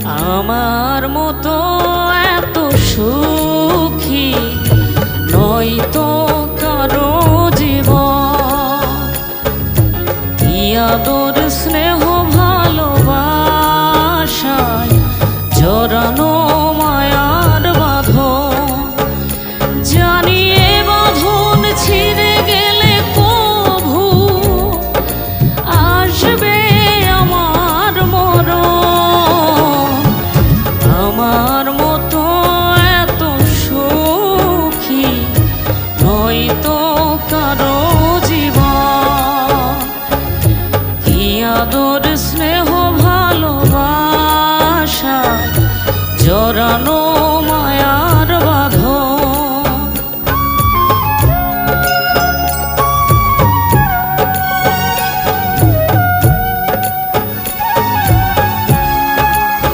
আমার মতো এত সুখী নয়তো কারো জীবন। কি আদর স্নেহ ভালোবাসায় জড়ানো মায়ার বাঁধন। জানি এ বাঁধন ছিঁড়ে গেলে কভু আসবে আমার মরণ। আমার মতো এত সুখী নয়তো কারো জীবন। কি আদর স্নেহ ভালোবাসা জড়ানো